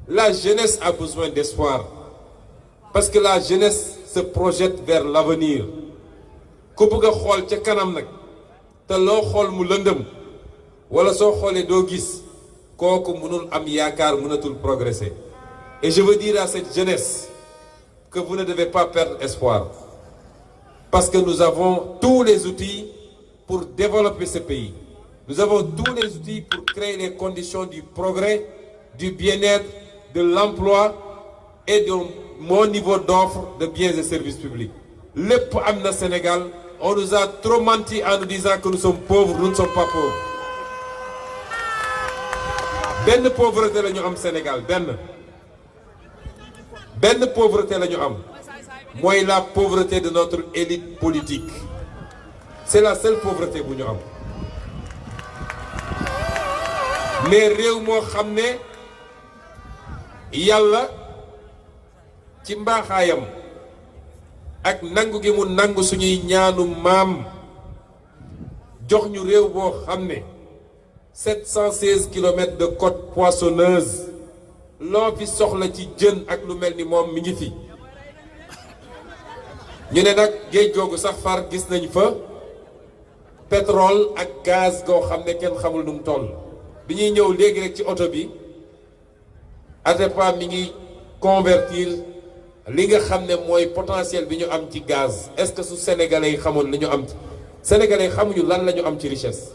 La jeunesse a besoin d'espoir parce que la jeunesse se projette vers l'avenir. Ku bëgg a xool ca kanam nag te loo xool mu lëndëm wala soo xoolee doo gis kooku mënul am yaakaar mënatul progresser. Et je veux dire à cette jeunesse que vous ne devez pas perdre espoir parce que nous avons tous les outils pour développer ce pays. Nous avons tous les outils pour créer les conditions du progrès, du bien-être, de l'emploi et de mon niveau d'offre de biens et services publics. Lépp am na Sénégal. On nous a trop menti en nous disant que nous sommes pauvres, nous ne sommes pas pauvres. Benn pauvreté la ñu am Sénégal benn pauvreté la ñu am mooy la pauvreté de notre élite politique. C'est la seule pauvreté bu ñu am. Mais réew moo xam ne yàlla ci mbaaxaayam ak nangu gi mu nangu suñuy ñaanu maam jox ñu réew boo xam ne 716 kilomètres de côte poissonneuse loo fi soxla ci jën ak lu mel ni moom mi ngi fi. ñu ne nag géej googu sax far gis nañ fa pétrole ak gaz goo xam ne kenn xamul nu mu toll. bi ñuy ñëw léegi rek ci oto bi Atepa mi ngi convertir li nga xam ne mooy potentiel bi ñu am ci gaz. Est-ce que su sénégalais yi xamoon li ñu am ci sénégalais yi xamuñu lan la ñu am ci richesse.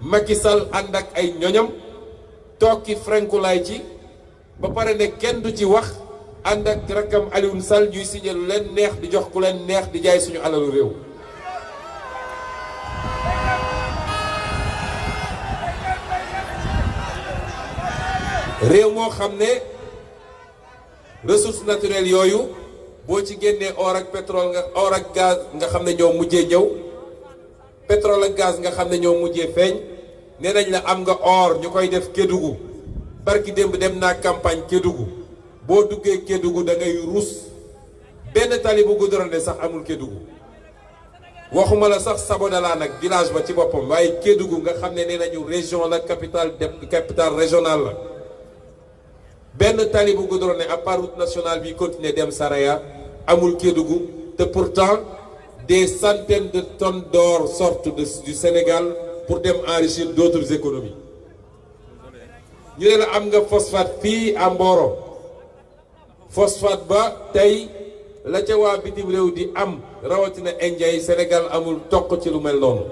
Macky Sall ànd ak ay ñoñam toog ki frenkulaay ci ba pare ne kenn du ci wax ànd ak rakkam Alioune Sall ñuy signé lu leen neex di jox ku leen neex di jaay suñu alalu réew. réew moo xam ne ressources naturelles yooyu boo ci génnee or ak pétrole nga or ak gaz nga xam ne ñoo mujjee ñëw pétrole ak gaz nga xam ne ñoo mujjee feeñ nee nañ la am nga or ñu koy def Kédougou barki démb dem naa campagne Kédougou boo duggee Kédougou da ngay rus benn tali bu goudronné sax amul Kédougou waxuma la sax Sabodala nag village ba ci boppam waaye Kédougou nga xam ne nee nañu région la capitale régionale la. benn tali bu goudronné à part route nationale bi continuer dem Saraya amul Kédougou te pourtant des centaines de tonnes d'or sortent du Sénégal pour dem enrichir d'autres économies. ñu ne la am nga phosphate fii à Mboro phosphate ba tey la ca waa bitim réew di am rawatina Indien yi Sénégal amul toq ci lu mel noonu.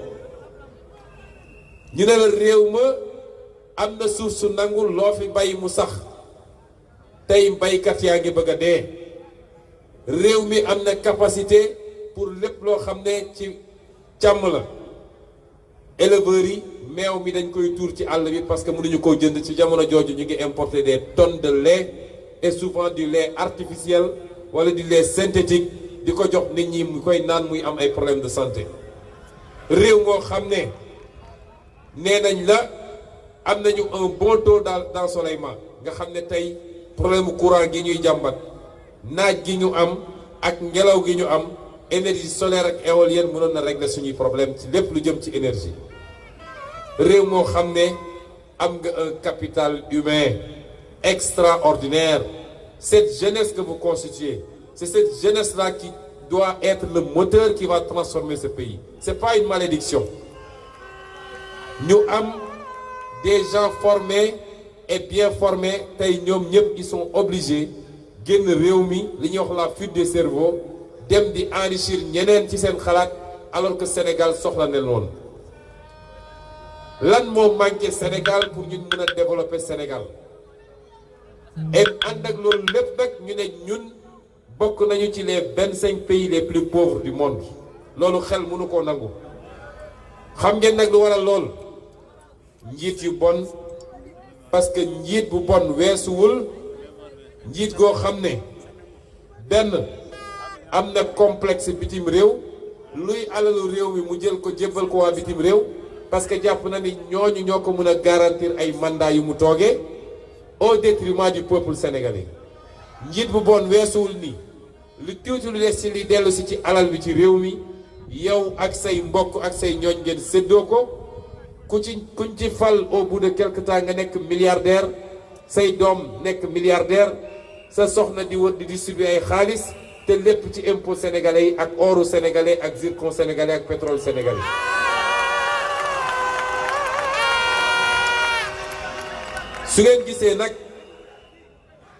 ñu ne la réew ma am na suuf su nangul loo fi bay mu sax. tey baykat yaa ngi bëgg a dee réew mi am na capacité pour lépp loo xam ne ci càmm la éleveurs yi meew mi dañ koy tuur ci àll bi parce que mënuñu koo jënd ci jamono jooju ñu ngi importer des tonnes de lait et souvent du lait artificiel wala du lait synthétique di ko jox nit ñi mu koy naan muy am ay problèmes de santé. réew moo xam ne nee nañ la am nañu un bon taux d'ensoleillement nga xam ne tey. problème courant gi ñuy jàmbat naaj gi ñu am ak ngelaw gi ñu am énergie solaire ak éolienne mënoon na régler suñuy problème ci lépp lu jëm ci énergie réew moo xam ne am nga un capital humain extraordinaire. Cette jeunesse que vous constituez, c'est cette jeunesse-là qui doit être le moteur qui va transformer ce pays. C'est pas une malédiction. Nous avons des gens formés et bien formés, ils sont obligés de la fuite des cerveaux, d'enrichir alors que le Sénégal sort la Nélon. Lan moo manqué Sénégal pour ñu mën a développer Sénégal et ànd ak loolu lépp nag ñu ne ñun bokk nañu ci les 25 pays les plus pauvres du monde loolu xel mënu koo nangu xam ngeen nag lu waral lool njiit yu bon parce que njiit bu bon weesuwul njiit goo xam ne benn am na complexe bitim réew luy alalu réew mi mu jël ko jébbal ko waa bitim réew parce que jàpp na ni ñooñu ñoo ko mën a garantir ay mandat yu mu toogee au détriment du peuple sénégalais njiit bu bon weesuwul ni lu tuuti lu des ci li dellu si ci alal bi ci réew mi yow ak say mbokk ak say ñooñ ngeen séddoo ko kuñ ci fal au bout de quelque temps nga nekk milliardaire say doom nekk milliardaire sa soxna di wër di distribuer ay xaalis te lépp ci impôt sénégalais yi ak oru sénégalais ak zircon sénégalais ak pétrole sénégalais. su ngeen gisee nag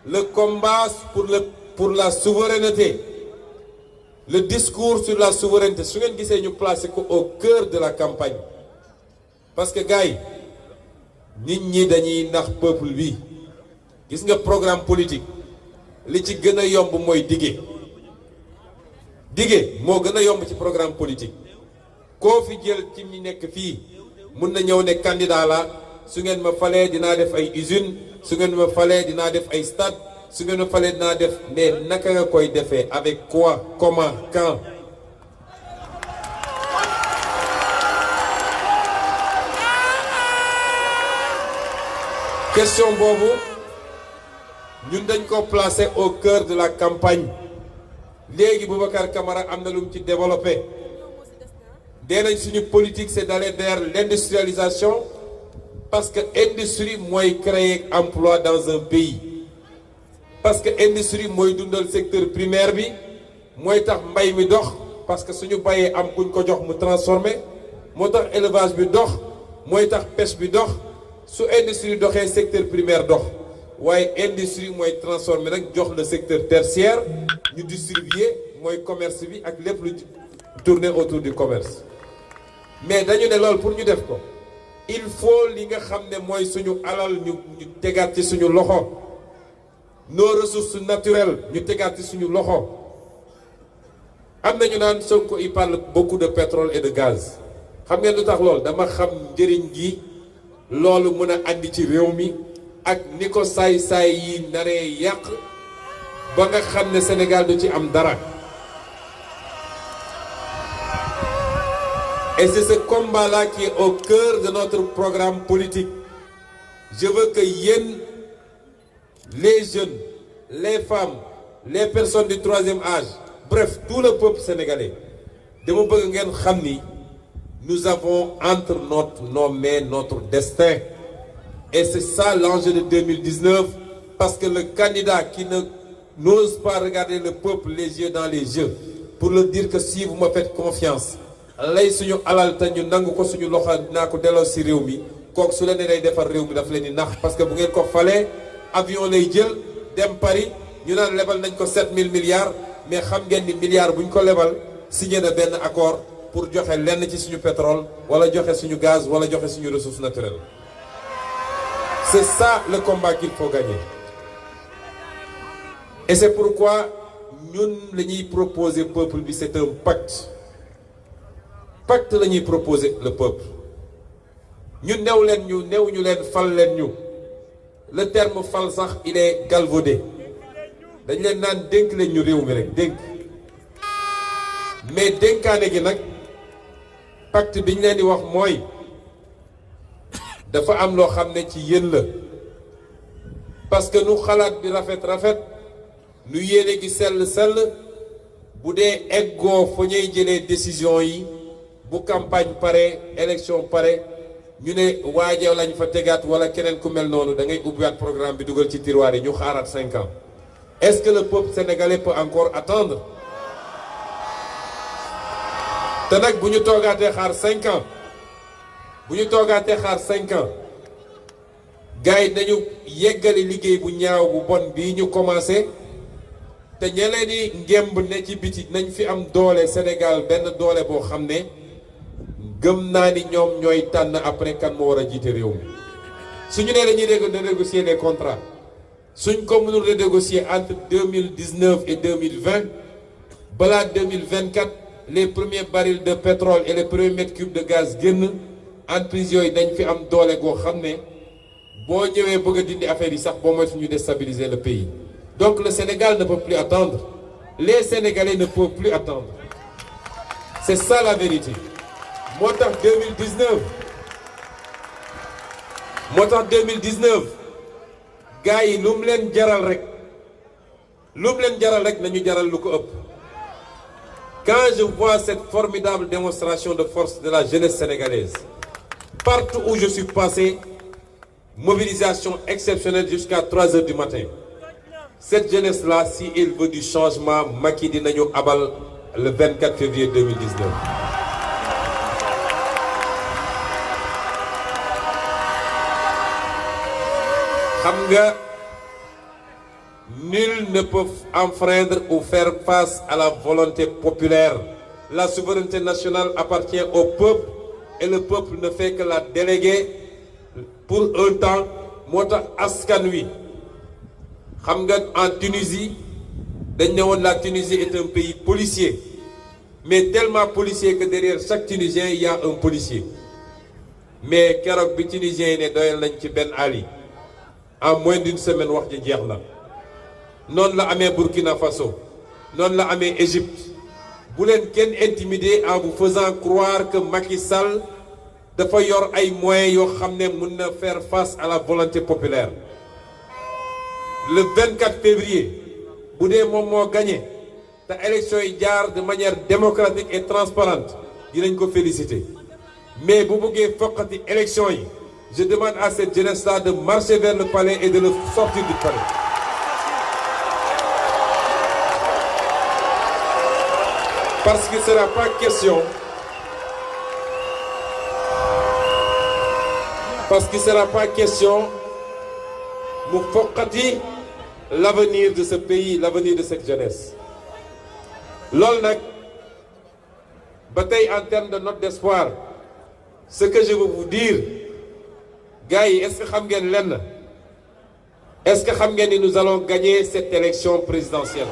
le combat pour la souveraineté, le discours sur la souveraineté su ngeen gisee ñu placé ko au cœur de la campagne parce que gars yi nit ñi dañuy nax peuple bi gis nga programme politique li ci gën a yomb mooy dige moo gën a yomb ci programme politique koo fi jël ci ñi nekk fii mun na ñëw ne candidat la su ngeen ma falee dinaa def ay usine su ngeen ma falee dinaa def ay stade su ngeen ma falee dinaa def mais naka nga koy defee avec quoi comment quand question boobu ñun dañ ko placer au cœur de la campagne léegi Boubacar Camara am na lu mu ci développé dee nañ suñu politique c'est d'aller vers l'industrialisation parce que industrie mooy créer emploi dans un pays parce que industrie mooy dundal secteur primaire bi mooy tax mbay mi dox parce que suñu bayee am kuñ ko jox mu transformer moo tax élevage bi dox mooy tax pêche bi dox su industrie doxee secteur primaire dox waaye industrie mooy transformer nag jox le secteur tertiaire ñu distribuer mooy commerce bi ak lépp lu tourner autour du commerce mais dañu ne loolu pour ñu def ko il faut li nga xam ne mooy suñu alal ñu tegaat ci suñu loxo nos ressources naturelles ñu tegaat ci suñu loxo am na ñu naan Sonko il parle beaucoup de pétrole et de gaz xam ngeen lu tax loolu dama xam njëriñ gi loolu mën a andi ci réew mi ak ni ko saay-saay yi naree yàq ba nga xam ne Sénégal du ci am dara et c'est ce combat-là qui est au cœur de notre programme politique. Je veux que yéen les jeunes les femmes les personnes du troisième âge bref tout le peuple sénégalais dama bëgg ngeen xam ni nous avons entre nos mains notre destin et c'est ça l'enjeu de 2019 parce que le candidat qui n'ose pas regarder le peuple les yeux dans les yeux pour leur dire que si vous me faites confiance lay suñu alal te ñu nangu ko suñu loxo dinaa ko delloo si réew mi kooku su leen ne day defar réew mi daf leen di nax parce que bu ngeen ko falee avion lay jël dem Paris ñu naan lebal nañ ko 7000 milliards mais xam ngeen ni milliards bu ñu ko lebal signé na benn accord pour joxe lenn ci suñu pétrole wala joxe suñu gaz wala joxe suñu ressources naturelles c'est ça le combat qu'il faut gagner et c'est pourquoi ñun la ñuy proposer peuple bi c'est un pacte la ñuy proposer le peuple ñu new ñu leen fal leen ñu le terme fal sax il est galvaudé dañ leen naan dénk leen ñu réew mi rek dénk mais dénkaane gi nag pacte bi ñu leen di wax mooy dafa am loo xam ne ci yéen la parce que nu xalaat bi rafet nu yéene gi sell bu dee eggoo fa ñuy jëlee décision yi bu campagne pare élection pare ñu ne waajeew lañ fa tegaat wala keneen ku mel noonu da ngay ubbiwaat programme bi dugal ci tiroir yi ñu xaaraat 5 ans est-ce que le peuple sénégalais peut encore attendre te nag bu ñu toogaatee xaar 5 ans gars yi nañu yeggali liggéey bu ñaaw bu bon bii ñu commencé te ñeneen ñi ngemb ne ci biti nañ fi am doole Sénégal benn doole boo xam ne gëm naa ni ñoom ñooy tànn après kan moo war a jiite réew mi suñu nee dañuy renégocier les contrats suñ ko mënul renégocier entre 2019 et 2020 balaa 2024 les premiers barils de pétrole et les premiers mètres cubes de gaz génn entreprises yooyu dañ fi am doole goo xam ne boo ñëwee bëgg a dindi affaire yi sax boo moytu ñu déstabiliser le pays donc le Sénégal ne peut plus attendre les Sénégalais ne peuvent plus attendre c'est ça la vérité moo tax 2019 gars yi lu mu leen jaral rek nañu jaral lu ko ëpp quand je vois cette formidable démonstration de force de la jeunesse sénégalaise partout où je suis passé mobilisation exceptionnelle jusqu'à 3 heures du matin. Cette jeunesse-là, si elle veut du changement, Macky dinañu abal le 24 février 2019. Xam nga, nul ne peut enfreindre ou faire face à la volonté populaire. La souveraineté nationale appartient au peuple et le peuple ne fait que la déléguer pour un temps. Moo tax askan wi xam nga en Tunisie dañ ne woon la Tunisie est un pays policier, mais tellement policier que derrière chaque Tunisien il y a un policier. Mais keroog bi Tunisien yi ne doyal nañ ci Ben Ali en moins d'une semaine wax ji jeex na. Noonu la amee Burkina Faso, noonu la amee Égypte. Bu leen kenn intimider en vous faisant croire que Macky Sall dafa yor ay moyens yoo xam ne mën na faire face à la volonté populaire. Le 24 février bu dee moom moo gagné te élection yi jaar de manière démocratique et transparente dinañ ko féliciter. Mais bu bëggee foqati élection yi, je demande à cette jeunesse-là de marcher vers le palais et de le sortir du palais. Parce qu'il ne sera pas question mu foqati l'avenir de ce pays, l'avenir de cette jeunesse. Loolu nag ba tey en termes de note d'espoir, ce que je veux vous dire, gars yi, est-ce que xam ngeen lenn? Est-ce que xam ngeen ni nous allons gagner cette élection présidentielle?